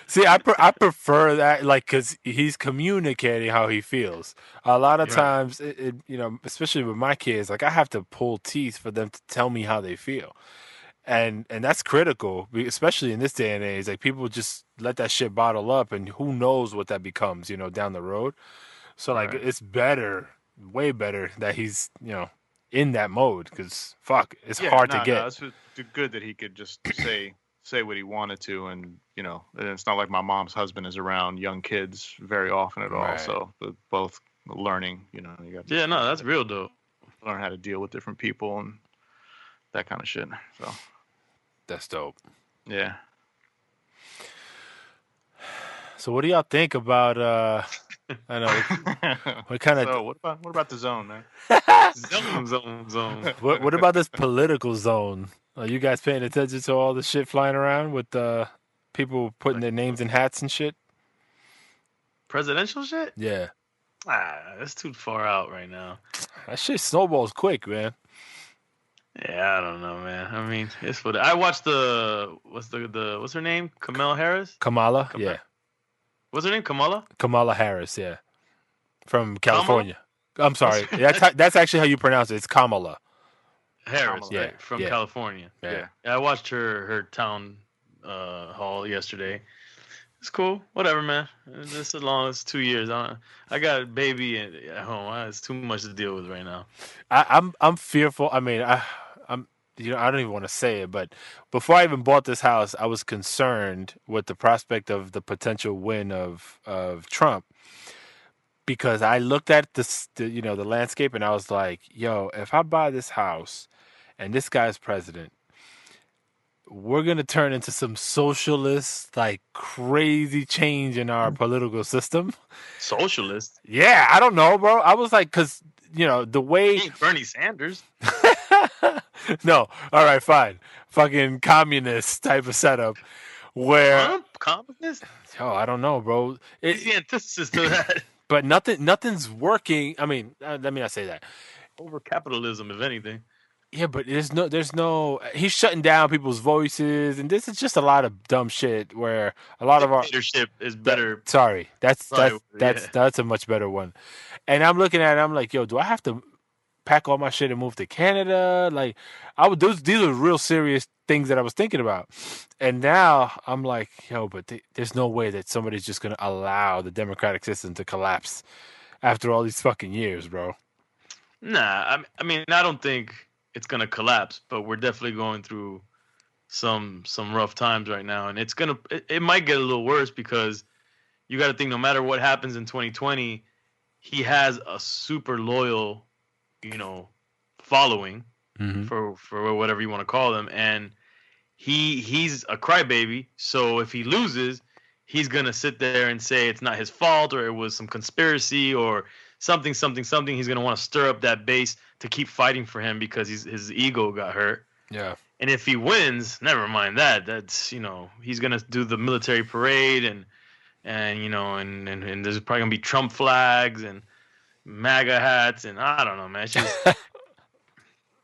See, I prefer that, like, because he's communicating how he feels. A lot of times, especially with my kids, like I have to pull teeth for them to tell me how they feel. And that's critical, especially in this day and age. Like people just let that shit bottle up, and who knows what that becomes, down the road. So like it's better, way better that he's in that mode, because fuck, it's hard to get. It's good that he could just say what he wanted to, and and it's not like my mom's husband is around young kids very often at all. So they're both learning. You got that's real dope. Learn how to deal with different people and that kind of shit. So. That's dope. Yeah. So what do y'all think about I know what kind of So what about the zone, man? Zone. what about this political zone? Are you guys paying attention to all the shit flying around with people putting their names in hats and shit? Presidential shit? Yeah. That's too far out right now. That shit snowballs quick, man. Yeah, I don't know, man. I mean, it's what I watched. What's her name? Kamala. Yeah. What's her name? Kamala Harris. Yeah. From California. I'm sorry. That's actually how you pronounce it. It's Kamala Harris. Yeah. Right, from California. Yeah. I watched her town hall yesterday. It's cool. Whatever, man. This as long as 2 years. I got a baby at home. It's too much to deal with right now. I'm fearful. I mean, I'm I don't even want to say it, but before I even bought this house, I was concerned with the prospect of the potential win of Trump, because I looked at the landscape and I was like, yo, if I buy this house and this guy's president, we're going to turn into some socialist, like crazy change in our political system. Socialist? Yeah, I don't know, bro. I was like, because, the way... Ain't Bernie Sanders. No. All right, fine. Fucking communist type of setup where... Trump? Communist? Oh, I don't know, bro. It's the antithesis to that. But nothing's working. I mean, let me not say that. Over capitalism, if anything. Yeah, but there's no. He's shutting down people's voices, and this is just a lot of dumb shit. Where a lot of our leadership is better. That's a much better one. And I'm looking at it, I'm like, yo, do I have to pack all my shit and move to Canada? Like, these are real serious things that I was thinking about. And now I'm like, yo, but there's no way that somebody's just gonna allow the democratic system to collapse after all these fucking years, bro. Nah, I mean, I don't think it's gonna collapse, but we're definitely going through some rough times right now, and it might get a little worse, because you got to think, no matter what happens in 2020, he has a super loyal, following for whatever you want to call them, and he's a crybaby. So if he loses, he's gonna sit there and say it's not his fault, or it was some conspiracy, or something. He's gonna want to stir up that base to keep fighting for him, because his ego got hurt. Yeah. And if he wins, never mind that. That's he's gonna do the military parade, and there's probably gonna be Trump flags and MAGA hats, and I don't know, man. It's just...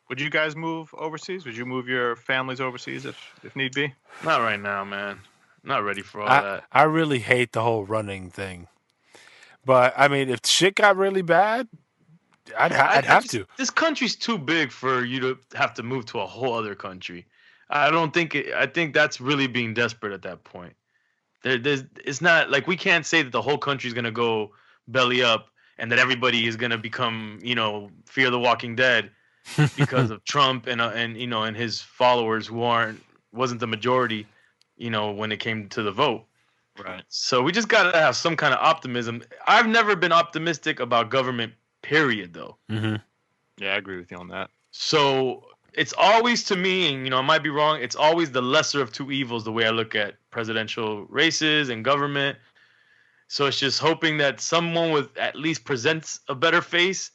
Would you guys move overseas? Would you move your families overseas if need be? Not right now, man. Not ready for all that. I really hate the whole running thing. But I mean, if shit got really bad, I'd have to. This country's too big for you to have to move to a whole other country. I don't think I think that's really being desperate at that point. It's not like we can't say that the whole country's gonna go belly up and that everybody is gonna become, Fear the Walking Dead because of Trump and his followers who wasn't the majority, when it came to the vote. Right. So we just gotta have some kind of optimism. I've never been optimistic about government, period, though. Mm-hmm. Yeah, I agree with you on that. So it's always, to me, and I might be wrong, it's always the lesser of two evils the way I look at presidential races and government. So it's just hoping that someone with at least presents a better face,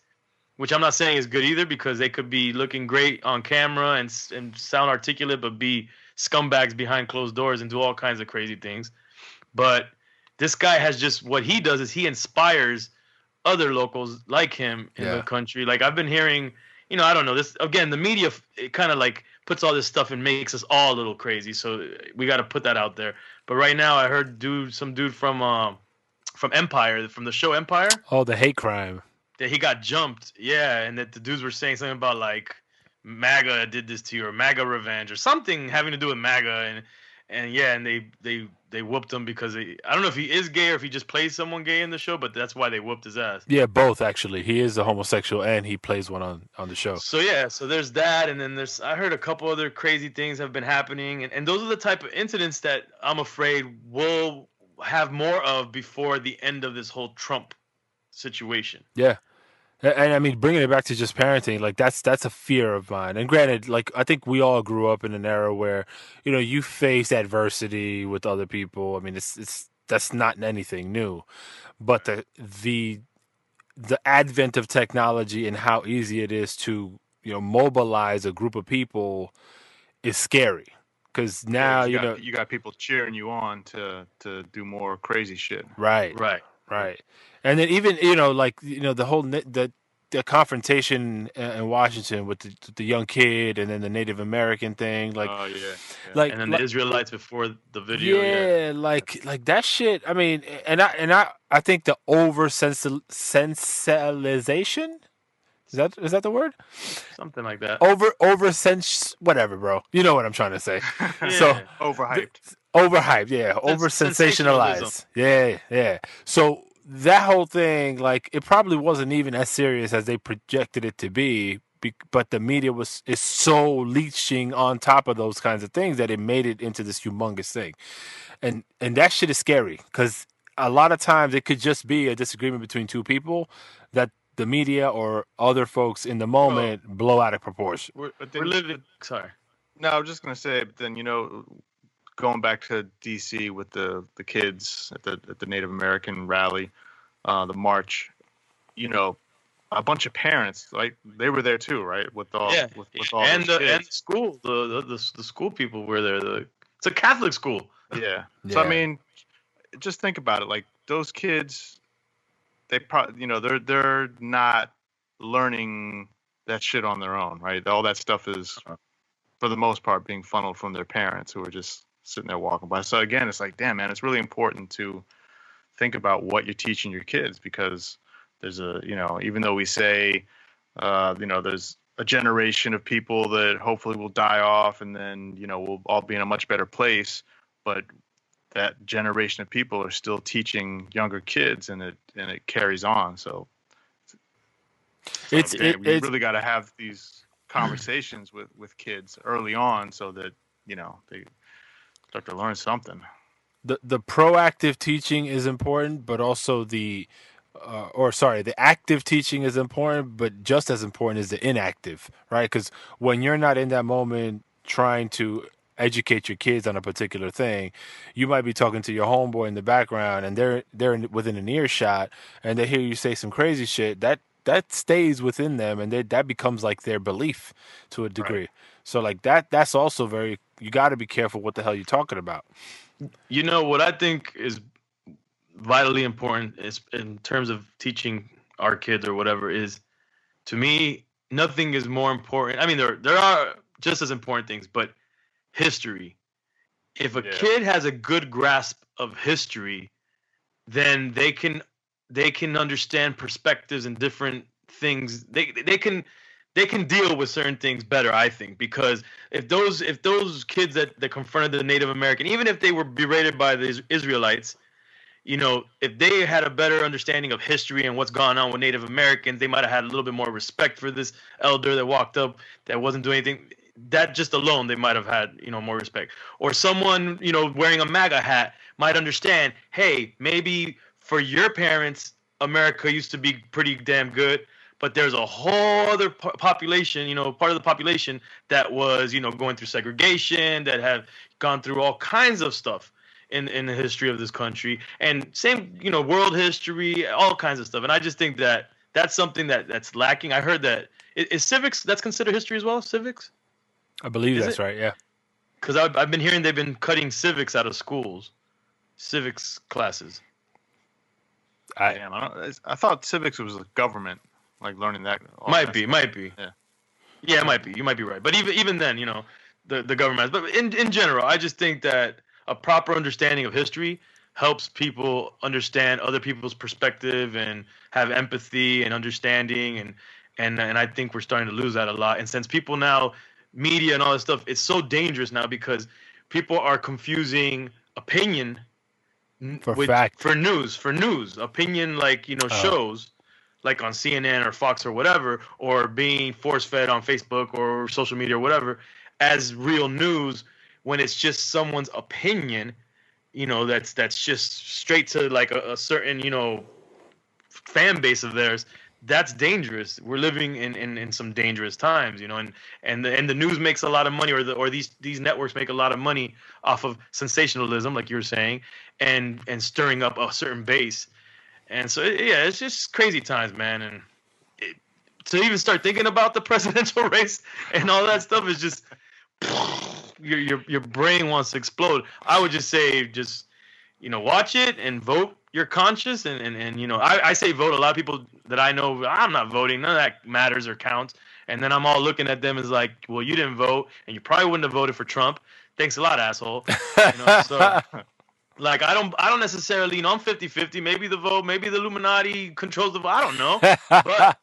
which I'm not saying is good either, because they could be looking great on camera and sound articulate, but be scumbags behind closed doors and do all kinds of crazy things. But this guy has just, what he does is he inspires other locals like him in the country. Like I've been hearing, I don't know, this again, the media, it kind of like puts all this stuff and makes us all a little crazy. So we got to put that out there. But right now I heard some dude from Empire, from the show Empire. Oh, the hate crime. That he got jumped. Yeah. And that the dudes were saying something about like MAGA did this to you, or MAGA revenge, or something having to do with MAGA. And they whooped him because I don't know if he is gay or if he just plays someone gay in the show, but that's why they whooped his ass. Yeah, both actually. He is a homosexual and he plays one on the show. So so there's that, and then I heard a couple other crazy things have been happening, and those are the type of incidents that I'm afraid we'll have more of before the end of this whole Trump situation. Yeah. And I mean, bringing it back to just parenting, like that's a fear of mine. And granted, like I think we all grew up in an era where, you face adversity with other people. I mean, that's not anything new, but the advent of technology and how easy it is to mobilize a group of people is scary. Because now you got people cheering you on to do more crazy shit. Right. And then even the whole the confrontation in Washington with the young kid and then the Native American thing, like, oh yeah. Like, and then the Israelites before the video. Yeah, like that shit. I mean, and I think the over sensationalization. Is that the word? Something like that. Whatever, bro. You know what I'm trying to say. Yeah. So overhyped, yeah. Over sensationalized. Yeah. So that whole thing, like, it probably wasn't even as serious as they projected it to be, but the media is so leeching on top of those kinds of things that it made it into this humongous thing. And that shit is scary, because a lot of times it could just be a disagreement between two people that the media or other folks in the moment blow out of proportion. We're living. Sorry. No, I was just gonna say, but then going back to DC with the kids at the Native American rally, the march, a bunch of parents, like, they were there too, right? With all and those the kids. school, the school people were there. It's a Catholic school. Yeah. So I mean, just think about it. Like, those kids, they probably, they're not learning that shit on their own, right? All that stuff is, for the most part, being funneled from their parents who are just sitting there walking by. So again, it's like, damn, man, it's really important to think about what you're teaching your kids, because there's even though we say, there's a generation of people that hopefully will die off, and then, we'll all be in a much better place, but that generation of people are still teaching younger kids, and it carries on. So we really got to have these conversations with kids early on, so that they start to learn something. The proactive teaching is important, but also the active teaching is important, but just as important is the inactive, right? Because when you're not in that moment trying to educate your kids on a particular thing, you might be talking to your homeboy in the background, and they're within an earshot, and they hear you say some crazy shit that stays within them, and that becomes like their belief to a degree. Right. So like that's also you got to be careful what the hell you're talking about. What I think is vitally important is, in terms of teaching our kids or whatever, is, to me, nothing is more important. I mean, there are just as important things, but history. If a kid has a good grasp of history, then they can understand perspectives and different things. They can deal with certain things better, I think, because if those kids that confronted the Native American, even if they were berated by the Israelites, if they had a better understanding of history and what's gone on with Native Americans, they might have had a little bit more respect for this elder that walked up that wasn't doing anything. That just alone, they might have had, more respect. Or someone, wearing a MAGA hat might understand, hey, maybe for your parents, America used to be pretty damn good, but there's a whole other population, part of the population that was, going through segregation, that have gone through all kinds of stuff in the history of this country, and same, world history, all kinds of stuff. And I just think that that's something that's lacking. I heard that is civics, that's considered history as well, civics? I believe that's right, yeah. Because I've been hearing they've been cutting civics out of schools, civics classes. I thought civics was the government, like learning that. Might be. Yeah, it might be. You might be right. But even then, the government. But in general, I just think that a proper understanding of history helps people understand other people's perspective and have empathy and understanding. And I think we're starting to lose that a lot. And since people now, media and all this stuff, it's so dangerous now because people are confusing opinion for fact for news. Opinion, like, shows like on CNN or Fox or whatever, or being force fed on Facebook or social media or whatever as real news, when it's just someone's opinion, that's just straight to like a certain, fan base of theirs. That's dangerous. We're living in some dangerous times, and the news makes a lot of money, or these networks make a lot of money off of sensationalism, like you were saying, and stirring up a certain base. And so, it's just crazy times, man. And to even start thinking about the presidential race and all that stuff is just your brain wants to explode. I would just say, watch it and vote your conscience. And I say vote. A lot of people that I know, I'm not voting. None of that matters or counts. And then I'm all looking at them as like, well, you didn't vote, and you probably wouldn't have voted for Trump. Thanks a lot, asshole. So. Like, I don't necessarily, I'm 50-50. Maybe the vote, maybe the Illuminati controls the vote. I don't know. But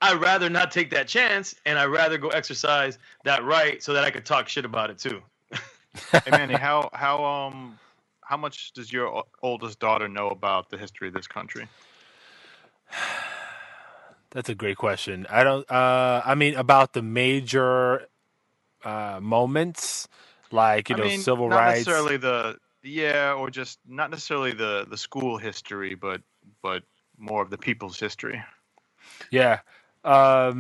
I'd rather not take that chance, and I'd rather go exercise that right so that I could talk shit about it too. Hey, Manny, how much does your oldest daughter know about the history of this country? That's a great question. I don't. I mean, about the major moments, like civil not rights. Necessarily or just not necessarily the school history, but more of the people's history. Yeah, I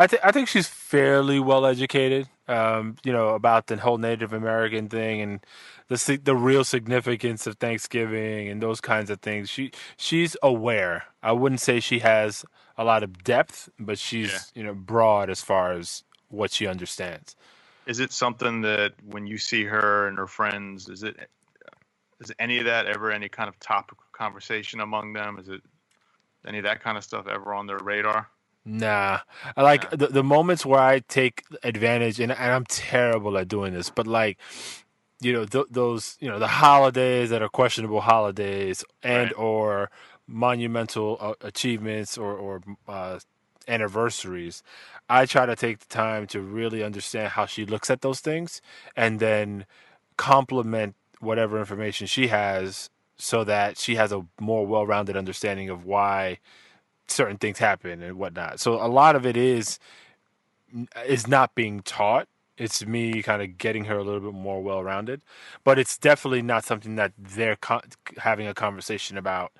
think she's fairly well educated. About the whole Native American thing and the real significance of Thanksgiving and those kinds of things. She's aware. I wouldn't say she has a lot of depth, but she's broad as far as what she understands. Is it something that when you see her and her friends, is any of that ever any kind of topic of conversation among them? Is it any of that kind of stuff ever on their radar? Nah. I like the moments where I take advantage, and I'm terrible at doing this, but like, those, the holidays that are questionable holidays and or monumental achievements or anniversaries, I try to take the time to really understand how she looks at those things and then complement whatever information she has so that she has a more well-rounded understanding of why certain things happen and whatnot. So a lot of it is not being taught. It's me kind of getting her a little bit more well-rounded, but it's definitely not something that they're having a conversation about,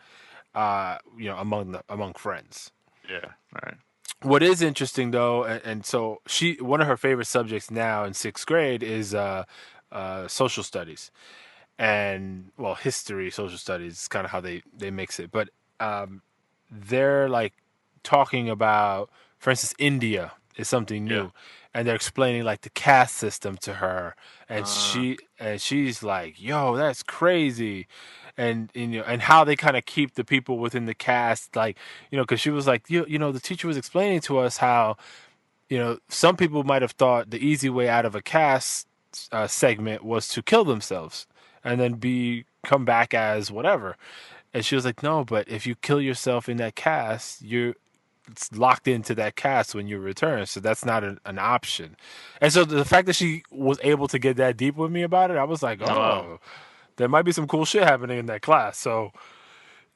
among friends. Yeah. All right. What is interesting though, and so one of her favorite subjects now in 6th grade is social studies. And history, social studies is kind of how they mix it. But they're like talking about, for instance, India is something new, and they're explaining like the caste system to her, and she's like, "Yo, that's crazy," and and how they kind of keep the people within the caste, like because she was like, the teacher was explaining to us how, some people might have thought the easy way out of a caste segment was to kill themselves and then come back as whatever. And she was like, no, but if you kill yourself in that caste, you're locked into that cast when you return, so that's not an option. And so the fact that she was able to get that deep with me about it, I was like, Wow. there might be some cool shit happening in that class. So,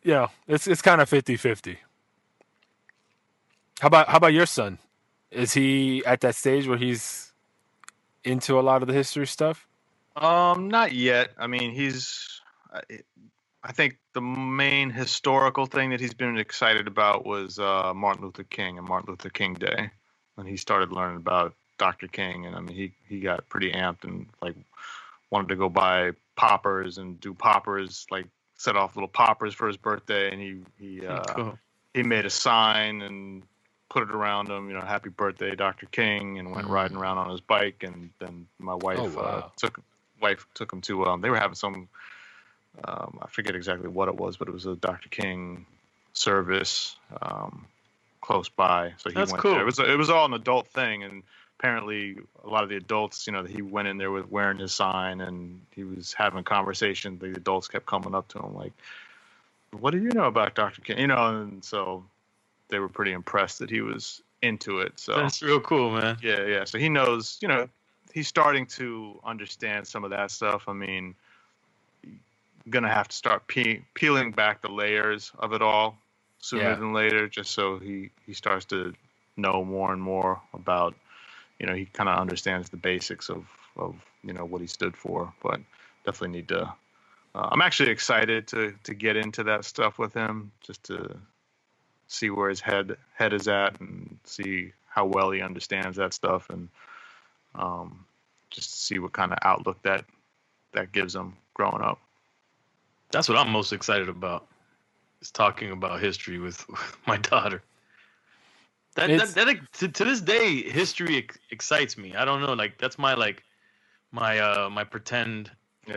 it's kind of 50-50. How about your son? Is he at that stage where he's into a lot of the history stuff? Not yet. I mean, I think the main historical thing that he's been excited about was Martin Luther King and Martin Luther King Day, when he started learning about Dr. King. And I mean, he got pretty amped and like wanted to go buy poppers and do poppers, like set off little poppers for his birthday. And Cool. he made a sign and put it around him, happy birthday, Dr. King, and went riding around on his bike. And then my wife took him to they were having some I forget exactly what it was, but it was a Dr. King service close by. So he That's went cool. there. It was all an adult thing, and apparently a lot of the adults, he went in there with wearing his sign, and he was having conversation. The adults kept coming up to him like, "What do you know about Dr. King?" And so they were pretty impressed that he was into it. So That's real cool, man. yeah. So he knows, he's starting to understand some of that stuff. I mean, gonna have to start peeling back the layers of it all sooner than later, just so he starts to know more and more about, he kind of understands the basics of what he stood for. But definitely need to. I'm actually excited to get into that stuff with him, just to see where his head is at and see how well he understands that stuff, and just to see what kind of outlook that gives him growing up. That's what I'm most excited about, is talking about history with my daughter. To this day, history excites me. I don't know, like that's my my pretend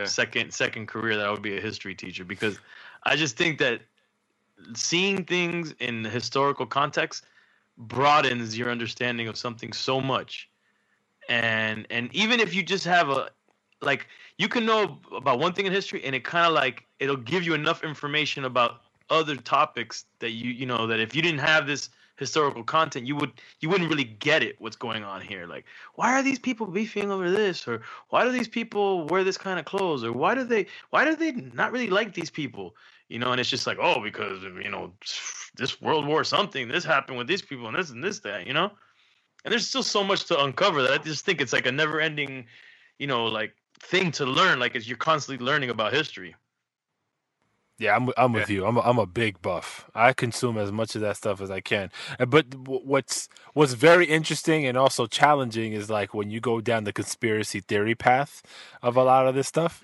second career, that I would be a history teacher, because I just think that seeing things in historical context broadens your understanding of something so much. And even if you just have you can know about one thing in history, and it kind of it'll give you enough information about other topics that that if you didn't have this historical content, you wouldn't really get it, what's going on here. Like, why are these people beefing over this, or why do these people wear this kind of clothes, or why do they not really like these people, and it's just like, oh, because this World War something, this happened with these people, and this that, and there's still so much to uncover that I just think it's like a never ending thing to learn, as you're constantly learning about history. Yeah, I'm with you. I'm a big buff. I consume as much of that stuff as I can. But what's very interesting and also challenging is when you go down the conspiracy theory path of a lot of this stuff.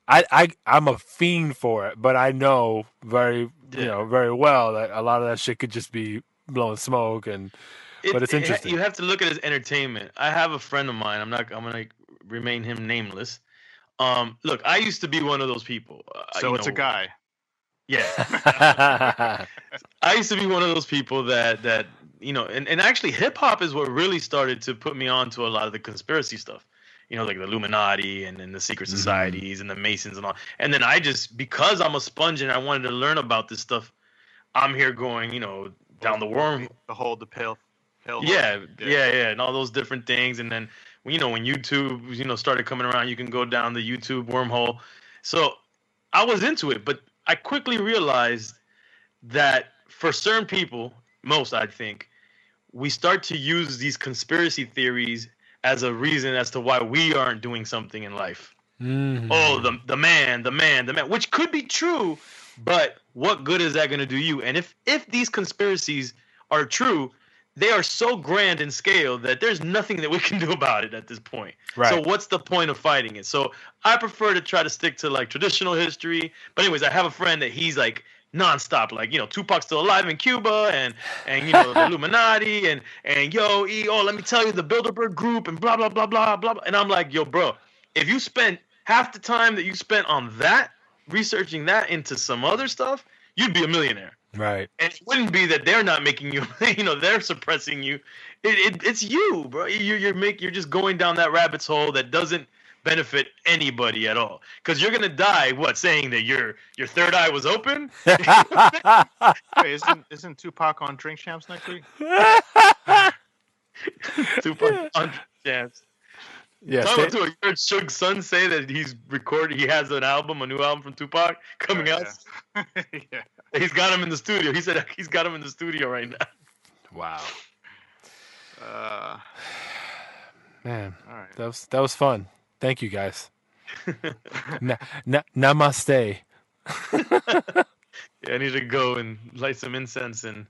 I'm a fiend for it, but I know very well that a lot of that shit could just be blowing smoke, but it's interesting. You have to look at it as entertainment. I have a friend of mine. I'm gonna remain him nameless. Look, I used to be one of those people. So it's a guy. Yeah. I used to be one of those people that and actually hip hop is what really started to put me on to a lot of the conspiracy stuff. Like the Illuminati and the secret societies and the Masons and all. And then because I'm a sponge and I wanted to learn about this stuff, I'm here going, down the worm. The pale. Yeah, and all those different things. And then, when YouTube, started coming around, you can go down the YouTube wormhole. So I was into it, but I quickly realized that for certain people, most I think, we start to use these conspiracy theories as a reason as to why we aren't doing something in life. Mm-hmm. Oh, the man, which could be true, but what good is that going to do you? And if these conspiracies are true, they are so grand in scale that there's nothing that we can do about it at this point. Right. So what's the point of fighting it? So I prefer to try to stick to traditional history. But anyways, I have a friend that he's nonstop, Tupac's still alive in Cuba, and the Illuminati, and let me tell you, the Bilderberg group, and blah blah blah blah blah. And I'm like, yo, bro, if you spent half the time that you spent on that, researching that into some other stuff, you'd be a millionaire. Right. And it wouldn't be that they're not making you, they're suppressing you. It's you, bro. You're just going down that rabbit's hole that doesn't benefit anybody at all. Because you're gonna die. What, saying that your third eye was open? Wait, isn't Tupac on Drink Champs next week? Tupac on Champs. Yeah, Talking about you heard Suge's son say that he has a new album from Tupac coming out. Yeah. He's got him in the studio. He said he's got him in the studio right now. wow. Man, All right. that was fun. Thank you guys. Namaste. Yeah, I need to go and light some incense and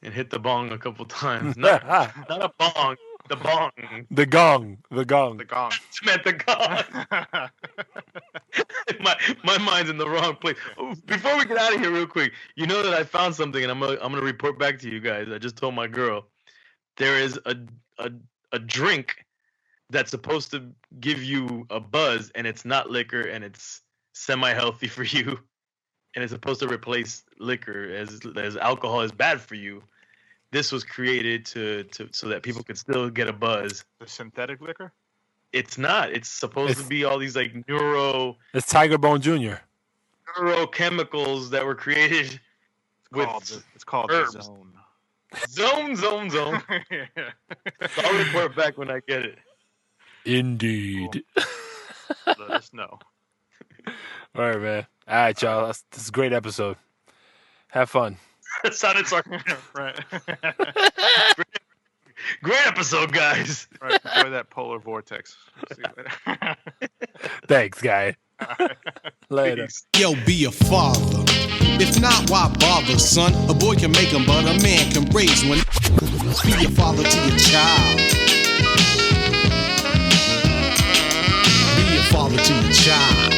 hit the bong a couple times. Not a bong, the bong. The gong. The gong. I meant the gong. my mind's in the wrong place. Before we get out of here, real quick, you know that I found something, and I'm gonna report back to you guys. I just told my girl there is a drink that's supposed to give you a buzz, and it's not liquor, and it's semi-healthy for you, and it's supposed to replace liquor as alcohol is bad for you. This was created to so that people could still get a buzz. The synthetic liquor? It's not. It's supposed to be all these like It's Tiger Bone Jr. neurochemicals that were created It's called herbs. the zone. Zone. Yeah. I'll report back when I get it. Indeed. Let us know. All right, man. All right, y'all. This is a great episode. Have fun. That sounded sarcastic. Right. Great episode, guys. Right. Enjoy that polar vortex. See you later. Thanks, guy. Later. Peace. Yo, be a father. If not, why bother, son? A boy can make 'em, but a man can raise one. Be a father to your child. Be a father to your child.